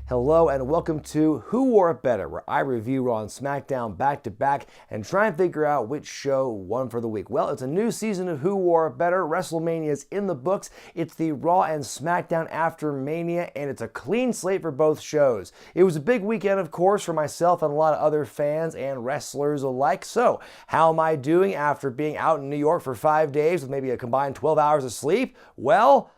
Hello and welcome to Who Wore It Better, where I review Raw and Smackdown back to back and try and figure out which show won for the week. Well, it's a new season of Who Wore It Better. Wrestlemania is in the books. It's the Raw and Smackdown after Mania, and it's a clean slate for both shows. It was a big weekend, of course, for myself and a lot of other fans and wrestlers alike. So, how am I doing after being out in New York for 5 days with maybe a combined 12 hours of sleep? Well,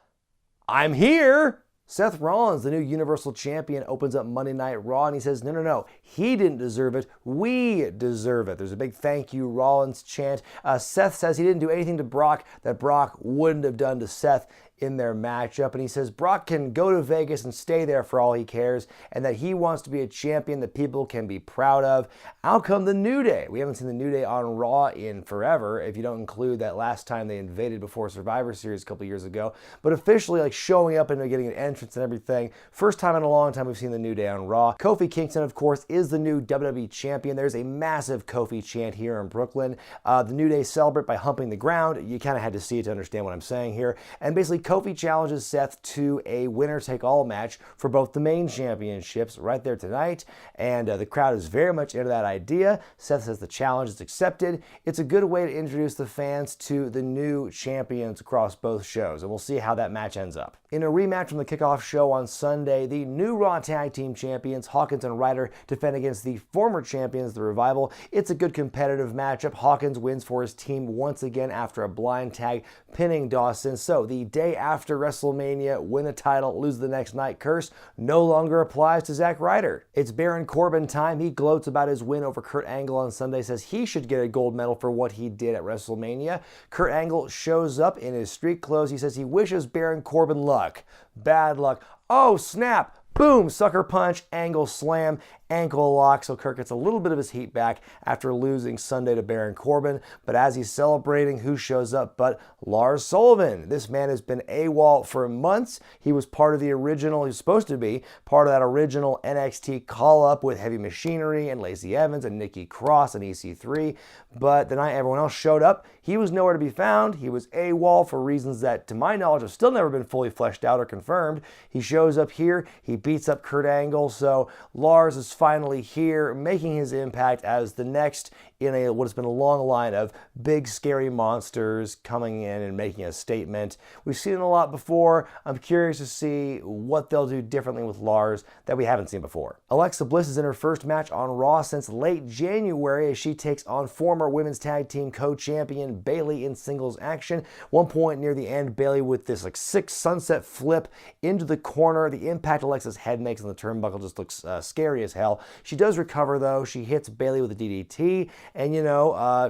I'm here. Seth Rollins, the new Universal Champion, opens up Monday Night Raw and he says, no, he didn't deserve it. We deserve it. There's a big thank you Rollins chant. Seth says he didn't do anything to Brock that Brock wouldn't have done to Seth in their matchup, and he says Brock can go to Vegas and stay there for all he cares, and that he wants to be a champion that people can be proud of. Out come the New Day. We haven't seen the New Day on Raw in forever, if you don't include that last time they invaded before Survivor Series a couple years ago, but officially like showing up and getting an entrance and everything. First time in a long time we've seen the New Day on Raw. Kofi Kingston, of course, is the new WWE Champion. There's a massive Kofi chant here in Brooklyn. The New Day celebrate by humping the ground. You kind of had to see it to understand what I'm saying here. And basically Kofi challenges Seth to a winner-take-all match for both the main championships right there tonight, and the crowd is very much into that idea. Seth says the challenge is accepted. It's a good way to introduce the fans to the new champions across both shows, and we'll see how that match ends up. In a rematch from the kickoff show on Sunday, the new Raw Tag Team Champions, Hawkins and Ryder, defend against the former champions, The Revival. It's a good competitive matchup. Hawkins wins for his team once again after a blind tag, pinning Dawson. So the day after WrestleMania, win a title, lose the next night curse no longer applies to Zack Ryder. It's Baron Corbin time. He gloats about his win over Kurt Angle on Sunday, says he should get a gold medal for what he did at WrestleMania. Kurt Angle shows up in his street clothes. He says he wishes Baron Corbin luck. Bad luck. Oh, snap. Boom, sucker punch, Angle slam, ankle lock, so Kurt gets a little bit of his heat back after losing Sunday to Baron Corbin. But as he's celebrating, who shows up but Lars Sullivan? This man has been AWOL for months. He was part of the original, he was supposed to be part of that original NXT call-up with Heavy Machinery and Lacey Evans and Nikki Cross and EC3. But the night everyone else showed up, he was nowhere to be found. He was AWOL for reasons that, to my knowledge, have still never been fully fleshed out or confirmed. He shows up here, he beats up Kurt Angle, so Lars is finally here, making his impact as the next in what has been a long line of big scary monsters coming in and making a statement. We've seen it a lot before. I'm curious to see what they'll do differently with Lars that we haven't seen before. Alexa Bliss is in her first match on Raw since late January as she takes on former women's tag team co-champion Bayley in singles action. One point near the end, Bayley with this sick sunset flip into the corner. The impact Alexa's head makes on the turnbuckle just looks scary as hell. She does recover though. She hits Bayley with a DDT. And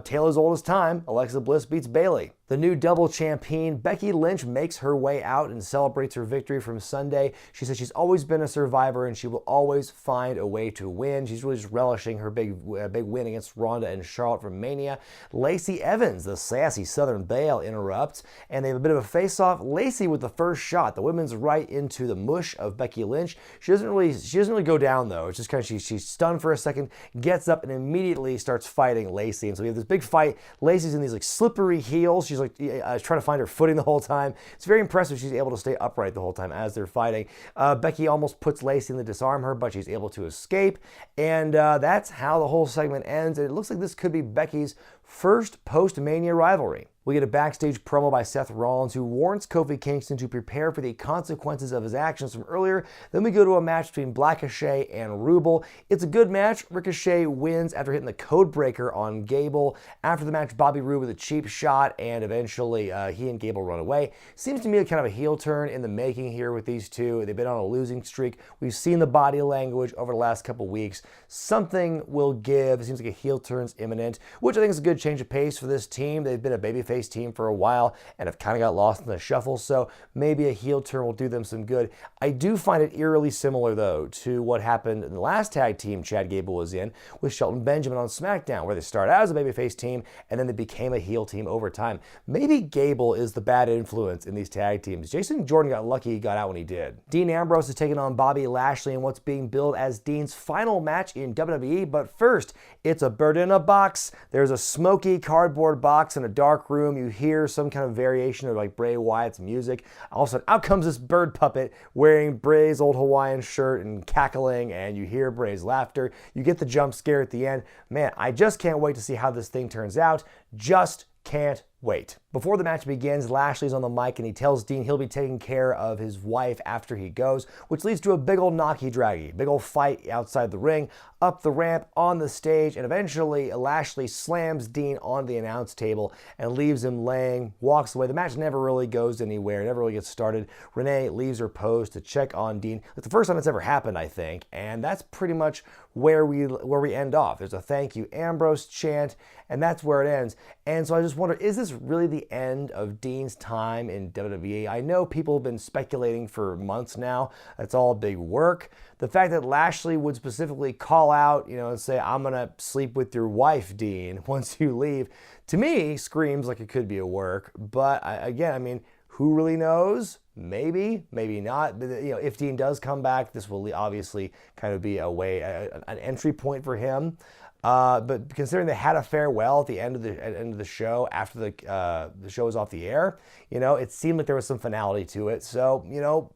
tale as old as time, Alexa Bliss beats Bayley. The new double champion, Becky Lynch, makes her way out and celebrates her victory from Sunday. She says she's always been a survivor and she will always find a way to win. She's really just relishing her big win against Ronda and Charlotte from Mania. Lacey Evans, the sassy Southern Belle, interrupts, and they have a bit of a face-off. Lacey with the first shot. The women's right into the mush of Becky Lynch. She doesn't really go down though. It's just kind of she's stunned for a second, gets up and immediately starts fighting Lacey. And so we have this big fight. Lacey's in these slippery heels. She's trying to find her footing the whole time. It's very impressive she's able to stay upright the whole time as they're fighting. Becky almost puts Lacey in to disarm her, but she's able to escape. And that's how the whole segment ends. And it looks like this could be Becky's first post-Mania rivalry. We get a backstage promo by Seth Rollins who warns Kofi Kingston to prepare for the consequences of his actions from earlier. Then we go to a match between Ricochet and Ruble. It's a good match. Ricochet wins after hitting the code breaker on Gable. After the match, Bobby Roode with a cheap shot, and eventually he and Gable run away. Seems to me kind of a heel turn in the making here with these two. They've been on a losing streak. We've seen the body language over the last couple weeks. Something will give. It seems like a heel turn's imminent, which I think is a good change of pace for this team. They've been a babyface team for a while and have kind of got lost in the shuffle, so maybe a heel turn will do them some good. I do find it eerily similar though to what happened in the last tag team Chad Gable was in with Shelton Benjamin on SmackDown, where they started out as a babyface team and then they became a heel team over time. Maybe Gable is the bad influence in these tag teams. Jason Jordan got lucky he got out when he did. Dean Ambrose is taking on Bobby Lashley in what's being billed as Dean's final match in WWE, but first, it's a bird in a box. There's a smoky cardboard box in a dark room room, you hear some kind of variation of like Bray Wyatt's music. All of a sudden, out comes this bird puppet wearing Bray's old Hawaiian shirt and cackling, and you hear Bray's laughter. You get the jump scare at the end. Man, I just can't wait to see how this thing turns out. Just can't wait. Before the match begins, Lashley's on the mic and he tells Dean he'll be taking care of his wife after he goes, which leads to a big old knocky-draggy, big old fight outside the ring, up the ramp, on the stage, and eventually Lashley slams Dean on the announce table and leaves him laying, walks away. The match never really goes anywhere, never really gets started. Renee leaves her post to check on Dean. It's the first time it's ever happened, I think, and that's pretty much where we end off. There's a thank you Ambrose chant, and that's where it ends. And so I just wonder, is this really the end of Dean's time in WWE? I know people have been speculating for months now. It's all big work. The fact that Lashley would specifically call out, and say, I'm going to sleep with your wife, Dean, once you leave, to me screams like it could be a work. But again, who really knows? Maybe, maybe not. But if Dean does come back, this will obviously kind of be an entry point for him. But considering they had a farewell at the end of the show after the show was off the air, it seemed like there was some finality to it. So,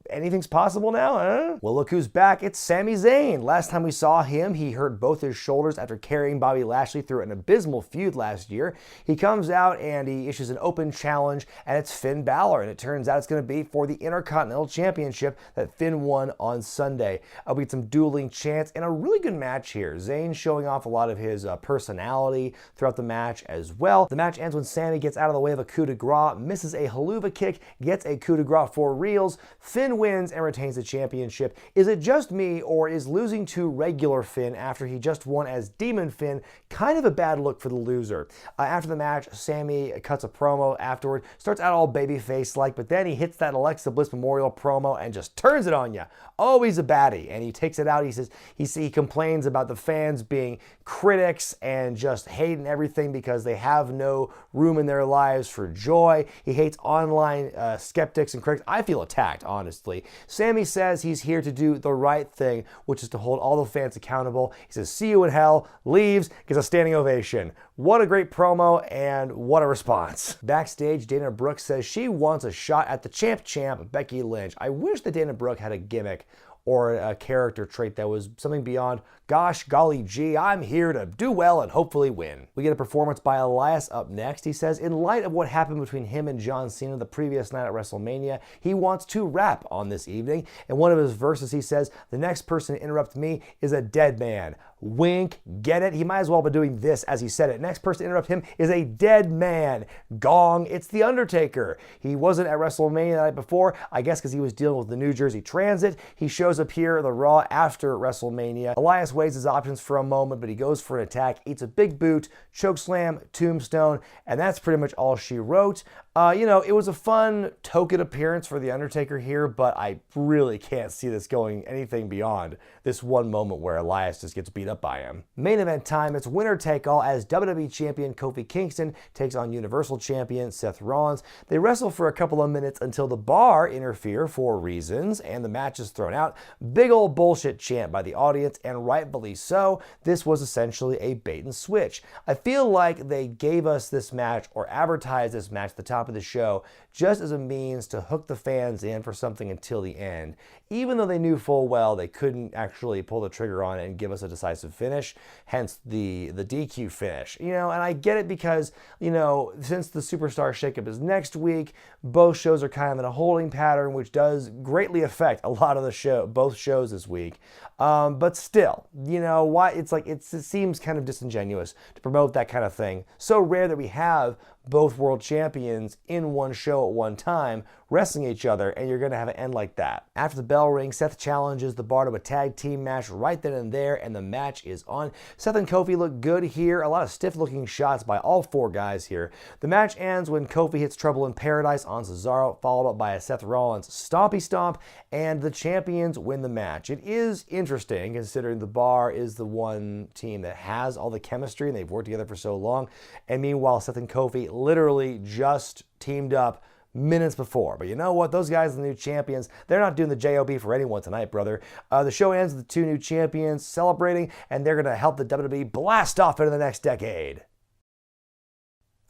anything's possible now, huh? Well, look who's back. It's Sami Zayn. Last time we saw him, he hurt both his shoulders after carrying Bobby Lashley through an abysmal feud last year. He comes out and he issues an open challenge, and it's Finn Balor. And it turns out it's going to be for the Intercontinental Championship that Finn won on Sunday. We get some dueling chants and a really good match here. Zayn showing off a lot of his personality throughout the match as well. The match ends when Sami gets out of the way of a coup de grace, misses a haluva kick, gets a coup de grace for reals. Finn wins and retains the championship. Is it just me, or is losing to regular Finn after he just won as Demon Finn kind of a bad look for the loser? After the match, Sami cuts a promo afterward, starts out all babyface-like, but then he hits that Alexa Bliss Memorial promo and just turns it on you. Oh, he's a baddie, and he takes it out. He says he complains about the fans being critics and just hating everything because they have no room in their lives for joy. He hates online skeptics and critics. I feel attacked, honestly. Sami says he's here to do the right thing, which is to hold all the fans accountable. He says, see you in hell, leaves, gets a standing ovation. What a great promo, and what a response. Backstage, Dana Brooke says she wants a shot at the champ, Becky Lynch. I wish that Dana Brooke had a gimmick or a character trait that was something beyond, gosh, golly gee, I'm here to do well and hopefully win. We get a performance by Elias up next. He says, in light of what happened between him and John Cena the previous night at WrestleMania, he wants to rap on this evening. In one of his verses, he says, the next person to interrupt me is a dead man. Wink, get it? He might as well be doing this as he said it. Next person to interrupt him is a dead man. Gong, it's The Undertaker. He wasn't at WrestleMania the night before, I guess because he was dealing with the New Jersey Transit. He shows up here at the Raw after WrestleMania. Elias weighs his options for a moment, but he goes for an attack, eats a big boot, chokeslam, tombstone, and that's pretty much all she wrote. It was a fun token appearance for The Undertaker here, but I really can't see this going anything beyond this one moment where Elias just gets beat up by him. Main event time, it's winner take all as WWE Champion Kofi Kingston takes on Universal Champion Seth Rollins. They wrestle for a couple of minutes until the Bar interfere for reasons, and the match is thrown out. Big old bullshit chant by the audience, and rightfully so. This was essentially a bait and switch. I feel like they gave us this match or advertised this match at the top of the show just as a means to hook the fans in for something until the end, even though they knew full well they couldn't actually pull the trigger on it and give us a decisive finish, hence the DQ finish. And I get it because, since the Superstar Shakeup is next week, both shows are kind of in a holding pattern, which does greatly affect a lot of both shows this week. But still, why it seems kind of disingenuous to promote that kind of thing. So rare that we have both world champions in one show at one time wrestling each other, and you're going to have an end like that. After the bell rings, Seth challenges the Bar to a tag team match right then and there, and the match is on. Seth and Kofi look good here. A lot of stiff-looking shots by all four guys here. The match ends when Kofi hits Trouble in Paradise on Cesaro, followed up by a Seth Rollins stompy stomp, and the champions win the match. It is interesting, considering the Bar is the one team that has all the chemistry, and they've worked together for so long, and meanwhile, Seth and Kofi literally just teamed up minutes before. But you know what? Those guys are the new champions. They're not doing the JOB for anyone tonight, brother. The show ends with the two new champions celebrating, and they're going to help the WWE blast off into the next decade.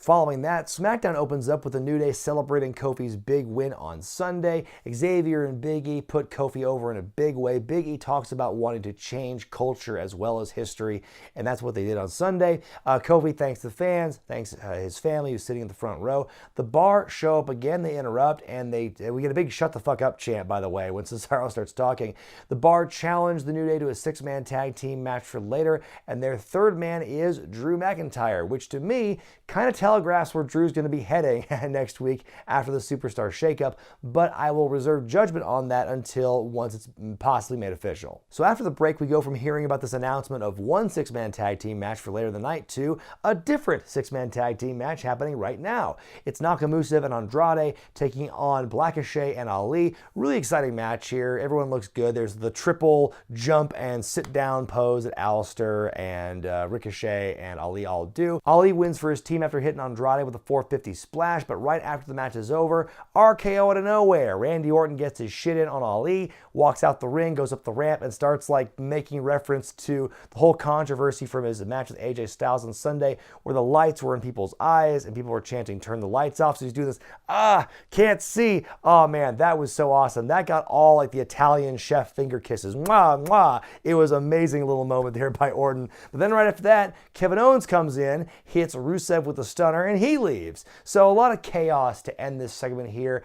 Following that, SmackDown opens up with the New Day celebrating Kofi's big win on Sunday. Xavier and Big E put Kofi over in a big way. Big E talks about wanting to change culture as well as history, and that's what they did on Sunday. Kofi thanks the fans, thanks his family who's sitting in the front row. The Bar show up again, they interrupt, and we get a big shut the fuck up chant, by the way, when Cesaro starts talking. The Bar challenged the New Day to a 6-man tag team match for later, and their third man is Drew McIntyre, which to me kind of telegraphs where Drew's going to be heading next week after the Superstar Shakeup, but I will reserve judgment on that until once it's possibly made official. So after the break, we go from hearing about this announcement of one 6-man tag team match for later in the night to a different 6-man tag team match happening right now. It's Nakamura and Andrade taking on Blackachet and Ali. Really exciting match here. Everyone looks good. There's the triple jump and sit down pose that Alistair and Ricochet and Ali all do. Ali wins for his team after hitting Andrade with a 450 splash, but right after the match is over, RKO out of nowhere. Randy Orton gets his shit in on Ali, walks out the ring, goes up the ramp, and starts like making reference to the whole controversy from his match with AJ Styles on Sunday, where the lights were in people's eyes and people were chanting, "Turn the lights off." So he's doing this, can't see. Oh man, that was so awesome. That got all like the Italian chef finger kisses. Mwah, mwah. It was an amazing little moment there by Orton. But then right after that, Kevin Owens comes in, hits Rusev with a stunner, and he leaves. So a lot of chaos to end this segment here.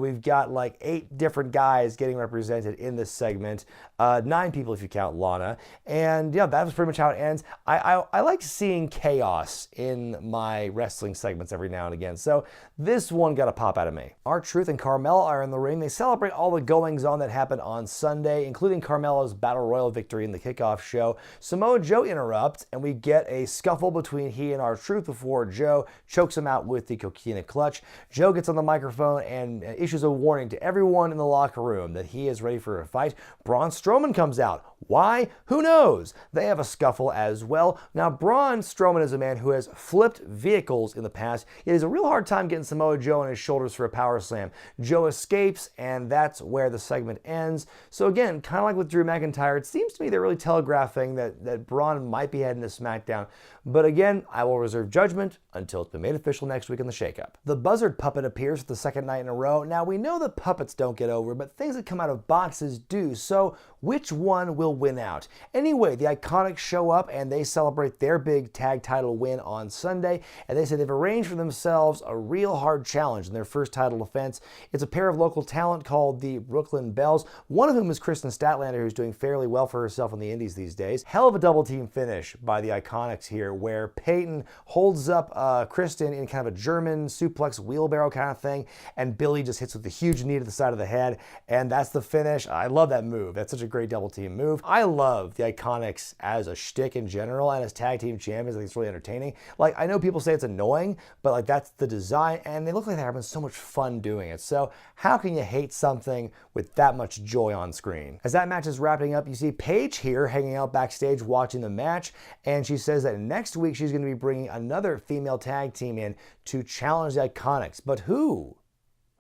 We've got like 8 different guys getting represented in this segment. 9 people if you count Lana. And yeah, that was pretty much how it ends. I like seeing chaos in my wrestling segments every now and again. So this one got a pop out of me. R-Truth and Carmella are in the ring. They celebrate all the goings-on that happened on Sunday, including Carmella's Battle Royal victory in the kickoff show. Samoa Joe interrupts, and we get a scuffle between he and R-Truth before Joe chokes him out with the coquina clutch. Joe gets on the microphone and issues a warning to everyone in the locker room that he is ready for a fight. Braun Strowman comes out. Why? Who knows? They have a scuffle as well. Now, Braun Strowman is a man who has flipped vehicles in the past. It is a real hard time getting Samoa Joe on his shoulders for a power slam. Joe escapes, and that's where the segment ends. So again, kind of like with Drew McIntyre, it seems to me they're really telegraphing that Braun might be heading to SmackDown. But again, I will reserve judgment until it's been made official next week in the shakeup. The Buzzard puppet appears for the second night in a row. Now, we know that puppets don't get over, but things that come out of boxes do. So which one will win out? Anyway, the Iconics show up and they celebrate their big tag title win on Sunday, and they say they've arranged for themselves a real hard challenge in their first title defense. It's a pair of local talent called the Brooklyn Bells, one of whom is Kristen Statlander, who's doing fairly well for herself on the indies these days. Hell of a double team finish by the Iconics here, where Peyton holds up Kristen in kind of a German suplex wheelbarrow kind of thing, and Billy just hits with a huge knee to the side of the head, and that's the finish. I love that move. That's such a great double team move. I love the Iconics as a shtick in general, and as tag team champions. I think it's really entertaining. Like, I know people say it's annoying, but like that's the design, and they look like they're having so much fun doing it. So how can you hate something with that much joy on screen? As that match is wrapping up, you see Paige here hanging out backstage watching the match, and she says that next week she's going to be bringing another female tag team in to challenge the Iconics. But who?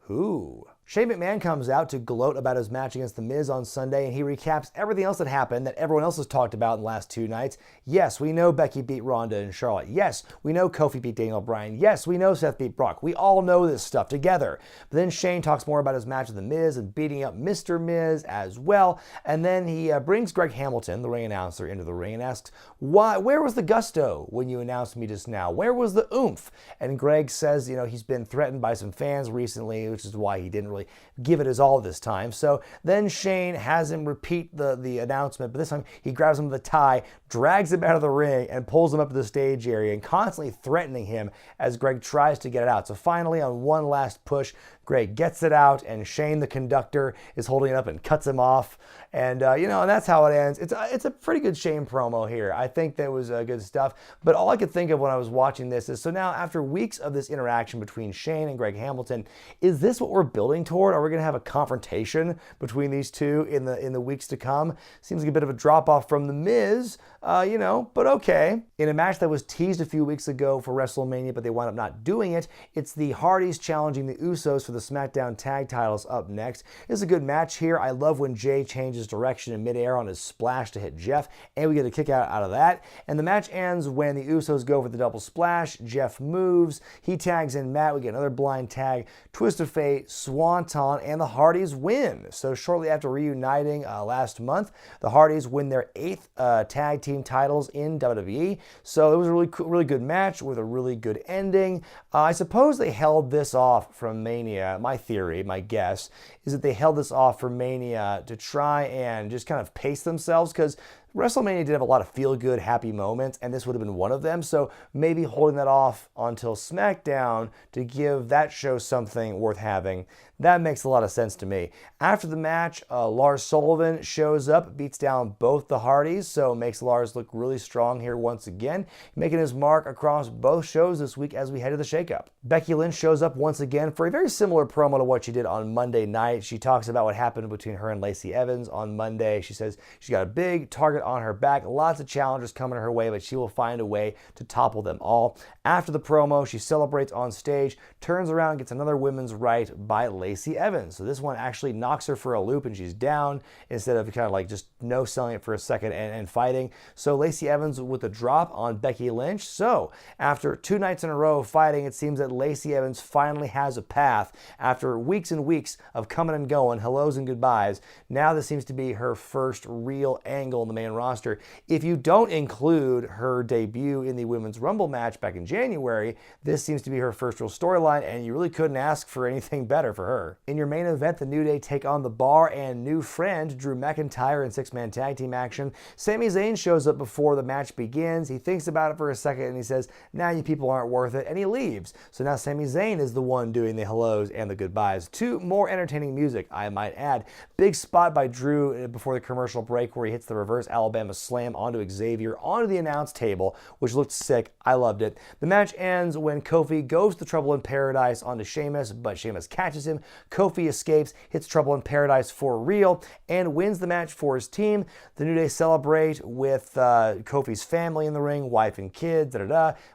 Who? Shane McMahon comes out to gloat about his match against The Miz on Sunday, and he recaps everything else that happened that everyone else has talked about in the last 2 nights. Yes, we know Becky beat Ronda and Charlotte. Yes, we know Kofi beat Daniel Bryan. Yes, we know Seth beat Brock. We all know this stuff together. But then Shane talks more about his match with The Miz and beating up Mr. Miz as well. And then he brings Greg Hamilton, the ring announcer, into the ring and asks, where was the gusto when you announced me just now? Where was the oomph? And Greg says, he's been threatened by some fans recently, which is why he didn't really give it his all this time. So then Shane has him repeat the announcement, but this time he grabs him with a tie, drags him out of the ring, and pulls him up to the stage area and constantly threatening him as Greg tries to get it out. So finally, on one last push, Greg gets it out, and Shane, the conductor, is holding it up and cuts him off. And, and that's how it ends. It's a pretty good Shane promo here. I think that was good stuff. But all I could think of when I was watching this is, so now after weeks of this interaction between Shane and Greg Hamilton, is this what we're building toward? Are we going to have a confrontation between these two in the weeks to come? Seems like a bit of a drop-off from The Miz, but okay. In a match that was teased a few weeks ago for WrestleMania, but they wound up not doing it, it's the Hardys challenging the Usos for for the SmackDown tag titles up next. It's a good match here. I love when Jay changes direction in midair on his splash to hit Jeff, and we get a kick out of that. And the match ends when the Usos go for the double splash. Jeff moves. He tags in Matt. We get another blind tag, twist of fate, swanton, and the Hardys win. So shortly after reuniting last month, the Hardys win their 8th tag team titles in WWE. So it was a really good match with a really good ending. I suppose they held this off from Mania. My theory, my guess, is that they held this off for Mania to try and just kind of pace themselves, because WrestleMania did have a lot of feel-good, happy moments, and this would have been one of them. So maybe holding that off until SmackDown to give that show something worth having. That makes a lot of sense to me. After the match, Lars Sullivan shows up, beats down both the Hardys, so makes Lars look really strong here once again, making his mark across both shows this week as we head to the Shakeup. Becky Lynch shows up once again for a very similar promo to what she did on Monday night. She talks about what happened between her and Lacey Evans on Monday. She says she's got a big target on her back, lots of challengers coming her way, but she will find a way to topple them all. After the promo, she celebrates on stage, turns around and gets another women's right by Lacey Evans. So this one actually knocks her for a loop and she's down instead of kind of like just no-selling it for a second and fighting. So Lacey Evans with a drop on Becky Lynch. So after 2 nights in a row of fighting, it seems that Lacey Evans finally has a path after weeks and weeks of coming and going, hellos and goodbyes. Now this seems to be her first real angle in the main roster. If you don't include her debut in the Women's Rumble match back in January, this seems to be her first real storyline, and you really couldn't ask for anything better for her. In your main event, the New Day take on The Bar and new friend Drew McIntyre in 6-man tag team action. Sami Zayn shows up before the match begins. He thinks about it for a second and he says, "Nah, you people aren't worth it," and he leaves. So now Sami Zayn is the one doing the hellos and the goodbyes. To more entertaining music, I might add. Big spot by Drew before the commercial break where he hits the reverse Alabama slam onto Xavier onto the announce table, which looked sick. I loved it. The match ends when Kofi goes to Trouble in Paradise onto Sheamus, but Sheamus catches him. Kofi escapes, hits Trouble in Paradise for real, and wins the match for his team. The New Day celebrate with Kofi's family in the ring, wife and kids,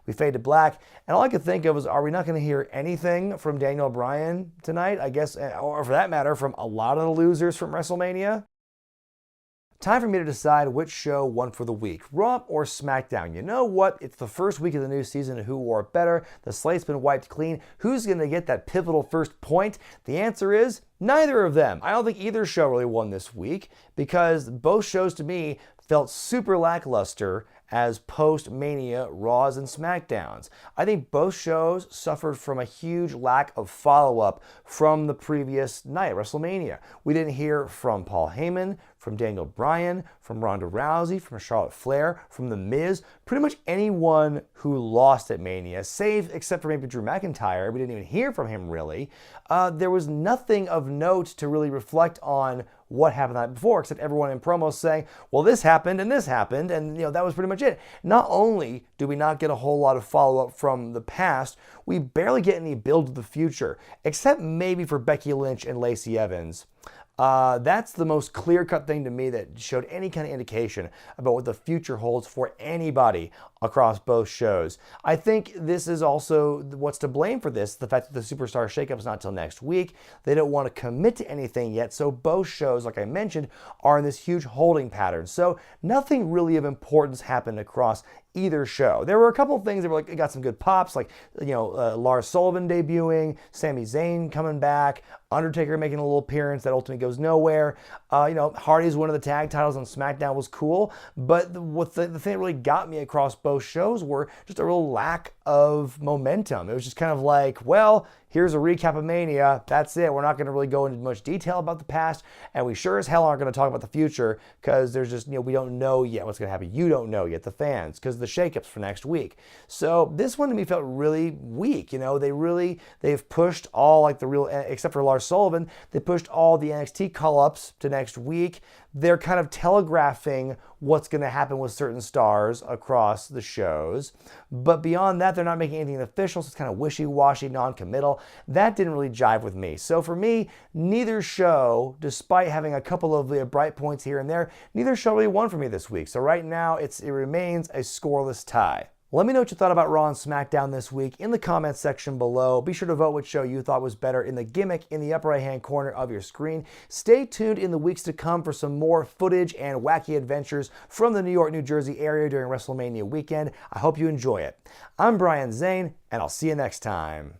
We fade to black, and all I could think of was, are we not going to hear anything from Daniel Bryan tonight? I guess, or for that matter, from a lot of the losers from WrestleMania? Time for me to decide which show won for the week, Raw or SmackDown. You know what? It's the first week of the new season of Who Wore It Better. The slate's been wiped clean. Who's going to get that pivotal first point? The answer is neither of them. I don't think either show really won this week because both shows to me felt super lackluster as post-Mania Raws and SmackDowns. I think both shows suffered from a huge lack of follow-up from the previous night, WrestleMania. We didn't hear from Paul Heyman, from Daniel Bryan, from Ronda Rousey, from Charlotte Flair, from The Miz, pretty much anyone who lost at Mania, save except for maybe Drew McIntyre. We didn't even hear from him really. There was nothing of note to really reflect on what happened the night before, except everyone in promos saying, well, this happened, and that was pretty much it. Not only do we not get a whole lot of follow-up from the past, we barely get any build to the future, except maybe for Becky Lynch and Lacey Evans. That's the most clear-cut thing to me that showed any kind of indication about what the future holds for anybody across both shows. I think this is also what's to blame for this, the fact that the Superstar Shakeup is not till next week. They don't want to commit to anything yet, so both shows, like I mentioned, are in this huge holding pattern. So nothing really of importance happened across either show. There were a couple of things that were like, got some good pops, like, Lars Sullivan debuting, Sami Zayn coming back, Undertaker making a little appearance that ultimately goes nowhere. Hardy's winning the tag titles on SmackDown was cool, but the thing that really got me across both shows were just a real lack of momentum. It was just kind of like, well, here's a recap of Mania. That's it. We're not going to really go into much detail about the past, and we sure as hell aren't going to talk about the future because there's just, we don't know yet what's going to happen. You don't know yet, the fans, because the shakeup's for next week. So this one to me felt really weak. They've pushed all except for Lars Sullivan, they pushed all the NXT call-ups to next week. They're kind of telegraphing what's going to happen with certain stars across the shows. But beyond that, they're not making anything official, so it's kind of wishy-washy, non-committal. That didn't really jive with me. So for me, neither show, despite having a couple of bright points here and there, neither show really won for me this week. So right now, it remains a scoreless tie. Let me know what you thought about Raw and SmackDown this week in the comments section below. Be sure to vote which show you thought was better in the gimmick in the upper right-hand corner of your screen. Stay tuned in the weeks to come for some more footage and wacky adventures from the New York, New Jersey area during WrestleMania weekend. I hope you enjoy it. I'm Brian Zane, and I'll see you next time.